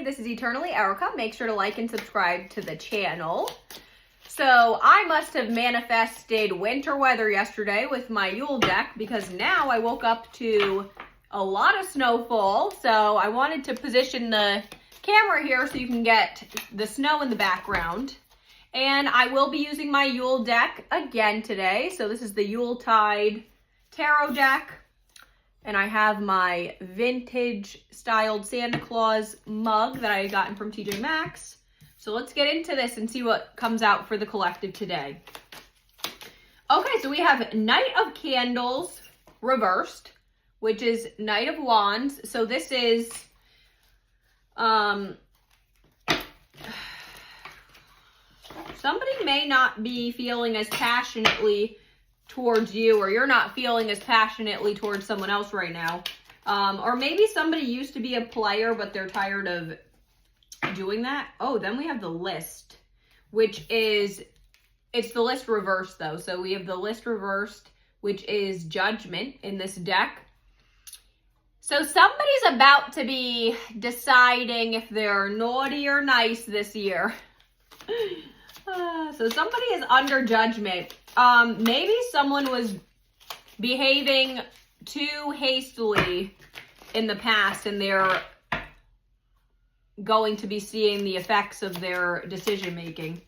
this is Eternally Erica. Make sure to like and subscribe to the channel. So I must have manifested winter weather yesterday with my Yule deck because now I woke up to a lot of snowfall. So I wanted to position the camera here so you can get the snow in the background. And I will be using my Yule deck again today. So this is the Yuletide Tarot deck. And I have my vintage styled Santa Claus mug that I gotten from TJ Maxx. So let's get into this and see what comes out for the collective today. Okay, so we have Knight of Candles reversed, which is Knight of Wands. So this is, somebody may not be feeling as passionately towards you, or you're not feeling as passionately towards someone else right now. Or maybe somebody used to be a player, but they're tired of doing that. Oh, then we have the list, which is, it's the list reversed though. So we have the list reversed, which is Judgment in this deck. So somebody's about to be deciding if they're naughty or nice this year. So somebody is under judgment. Maybe someone was behaving too hastily in the past and they're going to be seeing the effects of their decision making.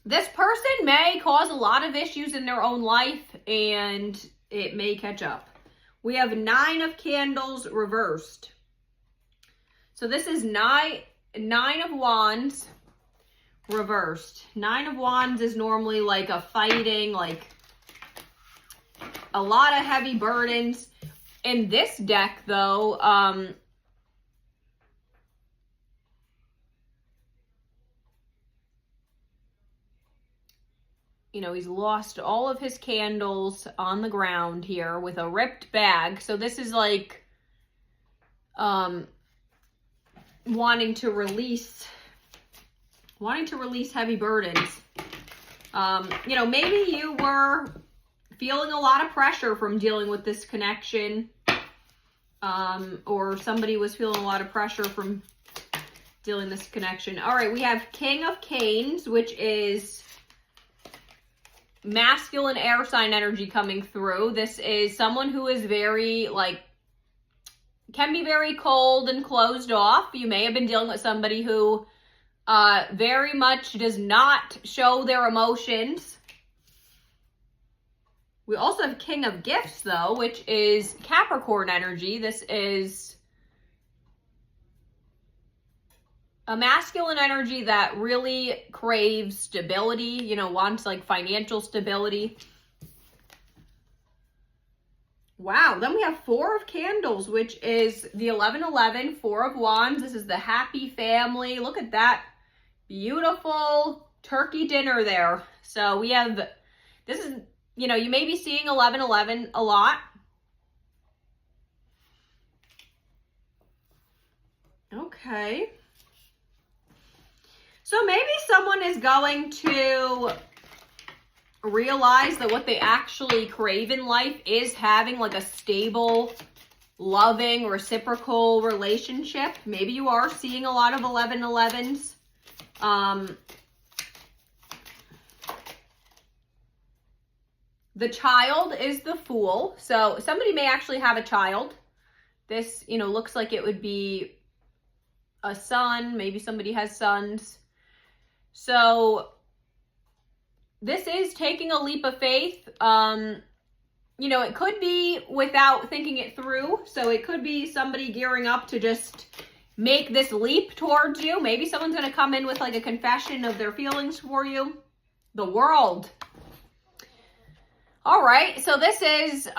This person may cause a lot of issues in their own life and it may catch up. We have Nine of Candles reversed. So this is Nine of Wands reversed. Nine of Wands is normally like a fighting, like a lot of heavy burdens. In this deck though, you know, he's lost all of his candles on the ground here with a ripped bag. So this is like wanting to release heavy burdens. You know, maybe you were feeling a lot of pressure from dealing with this connection, or somebody was feeling a lot of pressure from dealing this connection. All right, we have King of Canes, which is masculine air sign energy coming through. This is someone who is very, like, can be very cold and closed off. You may have been dealing with somebody who very much does not show their emotions. We also have King of Gifts, though, which is Capricorn energy. This is a masculine energy that really craves stability, you know, wants like financial stability. Wow, then we have Four of Candles, which is the 1111, Four of Wands. This is the happy family. Look at that beautiful turkey dinner there. So we have, this is, you know, you may be seeing 1111 a lot. Okay. So maybe someone is going to realize that what they actually crave in life is having like a stable, loving, reciprocal relationship. Maybe you are seeing a lot of 1111s. The child is the Fool. So somebody may actually have a child. This, you know, looks like it would be a son. Maybe somebody has sons. So this is taking a leap of faith. You know, it could be without thinking it through. So it could be somebody gearing up to just make this leap towards you. Maybe someone's going to come in with like a confession of their feelings for you. The World. All right, so this is,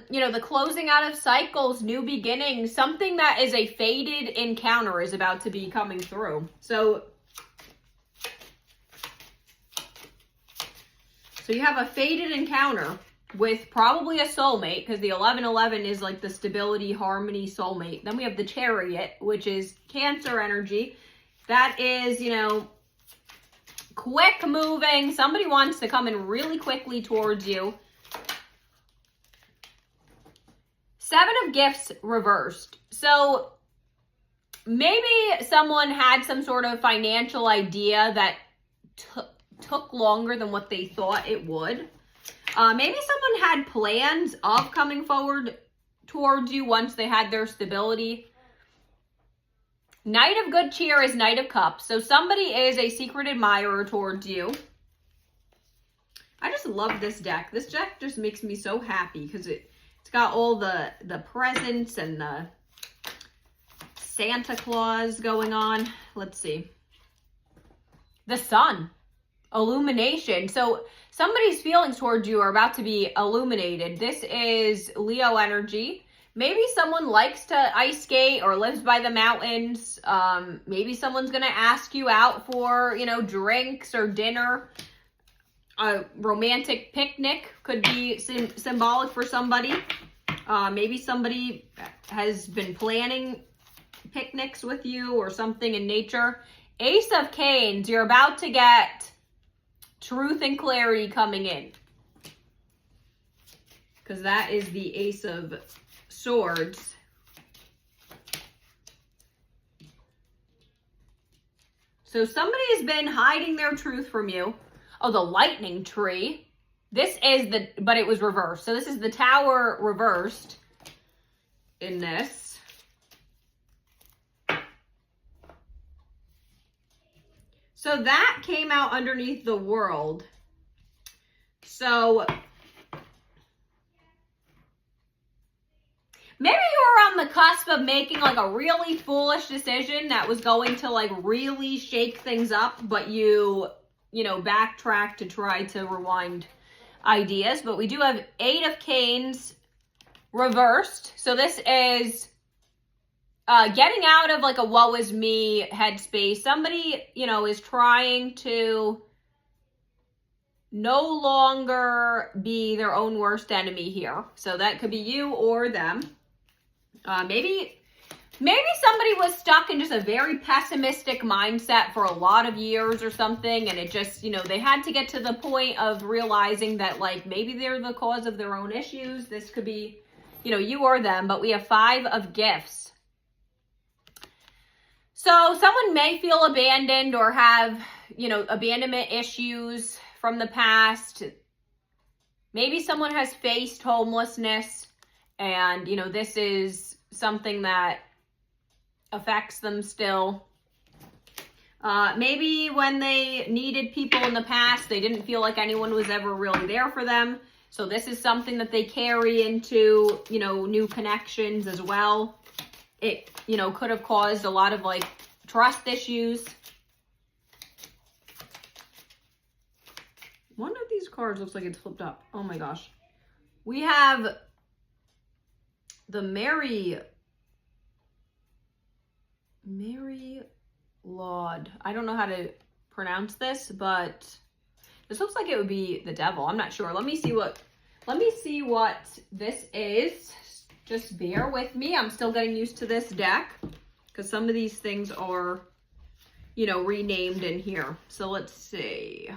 you know, the closing out of cycles, new beginnings. Something that is a fated encounter is about to be coming through. So you have a fated encounter with probably a soulmate, because the 1111 is like the stability, harmony, soulmate. Then we have the Chariot, which is Cancer energy. That is, you know, quick moving. Somebody wants to come in really quickly towards you. Seven of Gifts reversed. So maybe someone had some sort of financial idea that took longer than what they thought it would. Maybe someone had plans of coming forward towards you once they had their stability. Knight of Good Cheer is Knight of Cups. So somebody is a secret admirer towards you. I just love this deck. This deck just makes me so happy because it's got all the presents and the Santa Claus going on. Let's see. The Sun. Illumination. So somebody's feelings towards you are about to be illuminated. This is Leo energy. Maybe someone likes to ice skate or lives by the mountains. Maybe someone's going to ask you out for, drinks or dinner. A romantic picnic could be symbolic for somebody. Maybe somebody has been planning picnics with you or something in nature. Ace of Canes, you're about to get truth and clarity coming in. Because that is the Ace of Swords. So somebody has been hiding their truth from you. Oh, the Lightning Tree. This is but it was reversed. So this is the Tower reversed in this. So that came out underneath the World. So maybe you were on the cusp of making like a really foolish decision that was going to like really shake things up, but you backtrack to try to rewind ideas. But we do have 8 of Canes reversed. So this is getting out of like a woe is me headspace. Somebody, is trying to no longer be their own worst enemy here. So that could be you or them. Maybe somebody was stuck in just a very pessimistic mindset for a lot of years or something, and it just, they had to get to the point of realizing that, like, maybe they're the cause of their own issues. This could be, you or them, but we have 5 of Gifts. So someone may feel abandoned or have, abandonment issues from the past. Maybe someone has faced homelessness and, this is something that affects them still. Maybe when they needed people in the past, they didn't feel like anyone was ever really there for them. So this is something that they carry into, new connections as well. It, could have caused a lot of like trust issues. One of these cards looks like it's flipped up. Oh my gosh. We have the Mary Laud. I don't know how to pronounce this, but this looks like it would be the devil. I'm not sure. Let me see what this is. Just bear with me. I'm still getting used to this deck because some of these things are, renamed in here. So let's see.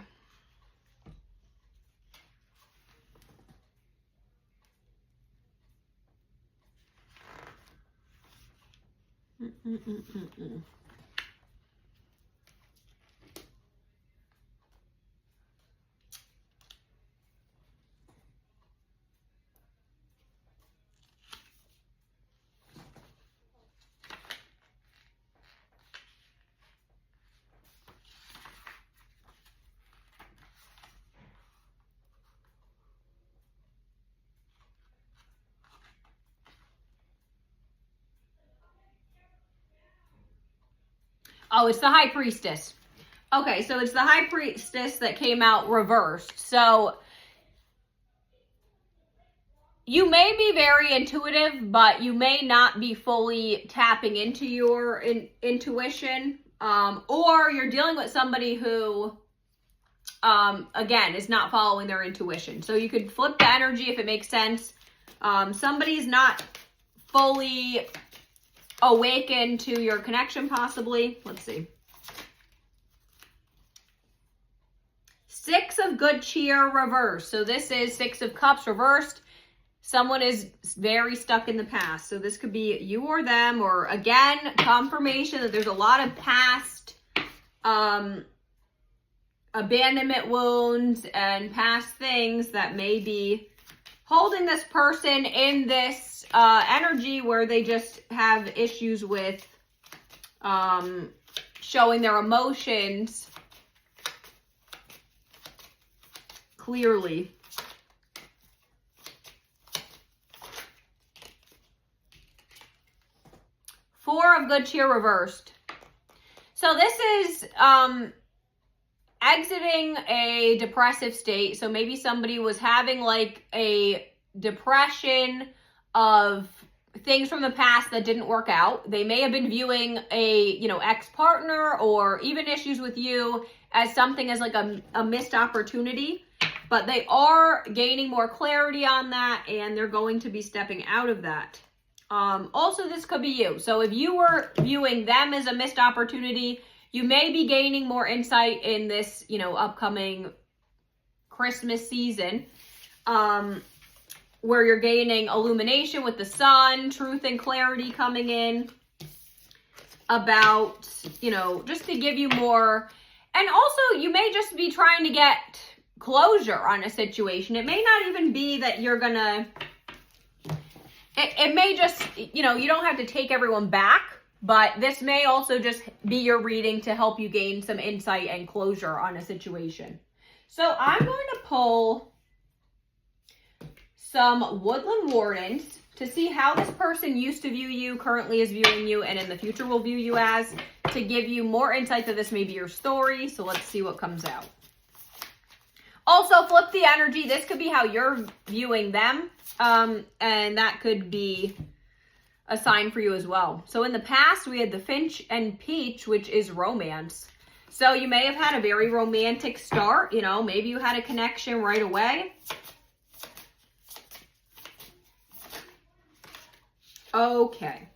Oh, it's the High Priestess. Okay, so it's the High Priestess that came out reversed. So you may be very intuitive, but you may not be fully tapping into your intuition. Or you're dealing with somebody who, again, is not following their intuition. So you could flip the energy if it makes sense. Somebody's not fully awaken to your connection possibly. Let's see. 6 of Good Cheer reversed. So this is 6 of Cups reversed. someone is very stuck in the past. So this could be you or them, or again, confirmation that there's a lot of past abandonment wounds and past things that may be holding this person in this energy where they just have issues with showing their emotions clearly. Four of Good Cheer reversed. So this is exiting a depressive state. So maybe somebody was having like a depression of things from the past that didn't work out. They may have been viewing a, ex-partner or even issues with you as something as like a missed opportunity, but they are gaining more clarity on that and they're going to be stepping out of that. Also, this could be you. So if you were viewing them as a missed opportunity, you may be gaining more insight in this, upcoming Christmas season, where you're gaining illumination with the sun, truth and clarity coming in about, just to give you more. And also, you may just be trying to get closure on a situation. It may not even be that you're gonna, it may just, you don't have to take everyone back, but this may also just be your reading to help you gain some insight and closure on a situation. So I'm going to pull some Woodland Wardens to see how this person used to view you, currently is viewing you, and in the future will view you as, to give you more insight that this may be your story. So let's see what comes out. Also, flip the energy. This could be how you're viewing them, and that could be a sign for you as well. So in the past, we had the Finch and Peach, which is romance. So you may have had a very romantic start. Maybe you had a connection right away. Okay.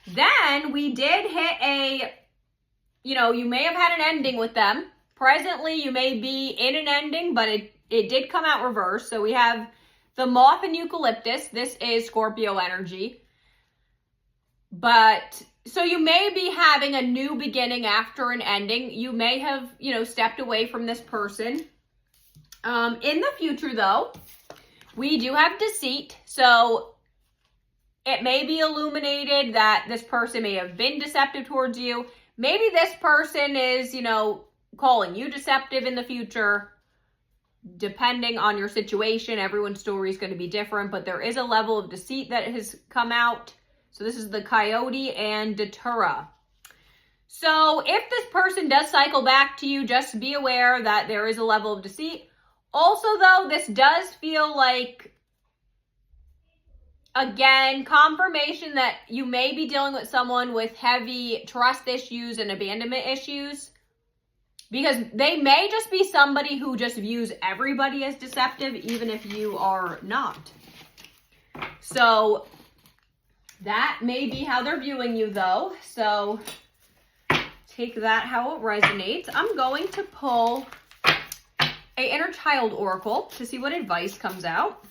Then we did hit a, you may have had an ending with them. Presently, you may be in an ending, but it did come out reverse. So we have the Moth and Eucalyptus. This is Scorpio energy. But, so you may be having a new beginning after an ending. You may have, stepped away from this person. In the future, though, we do have Deceit. So it may be illuminated that this person may have been deceptive towards you. Maybe this person is, calling you deceptive in the future. Depending on your situation, everyone's story is going to be different, but there is a level of deceit that has come out. So this is the Coyote and Datura. So if this person does cycle back to you, just be aware that there is a level of deceit. Also, though, this does feel like, again, confirmation that you may be dealing with someone with heavy trust issues and abandonment issues. Because they may just be somebody who just views everybody as deceptive, even if you are not. So that may be how they're viewing you, though. So take that how it resonates. I'm going to pull a Inner Child Oracle to see what advice comes out.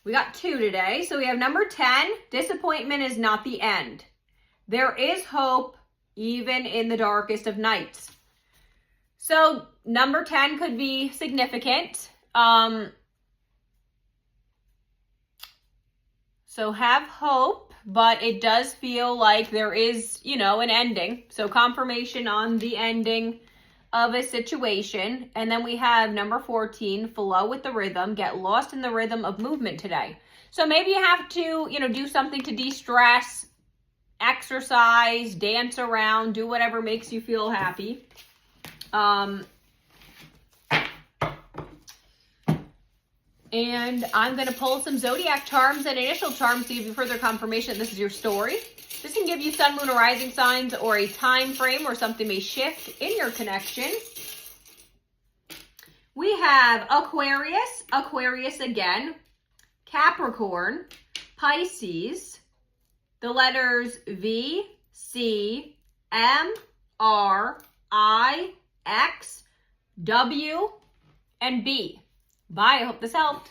We got 2 today. So we have number 10, disappointment is not the end. There is hope even in the darkest of nights. So number 10 could be significant. So have hope, but it does feel like there is, an ending. So confirmation on the ending of a situation. And then we have number 14, flow with the rhythm, get lost in the rhythm of movement today. So maybe you have to, do something to de-stress, exercise, dance around, do whatever makes you feel happy. And I'm going to pull some zodiac charms and initial charms to give you further confirmation that this is your story. This can give you sun, moon, or rising signs or a time frame where something may shift in your connection. We have Aquarius, Aquarius again, Capricorn, Pisces, the letters V, C, M, R, I, X, W, and B. Bye. I hope this helped.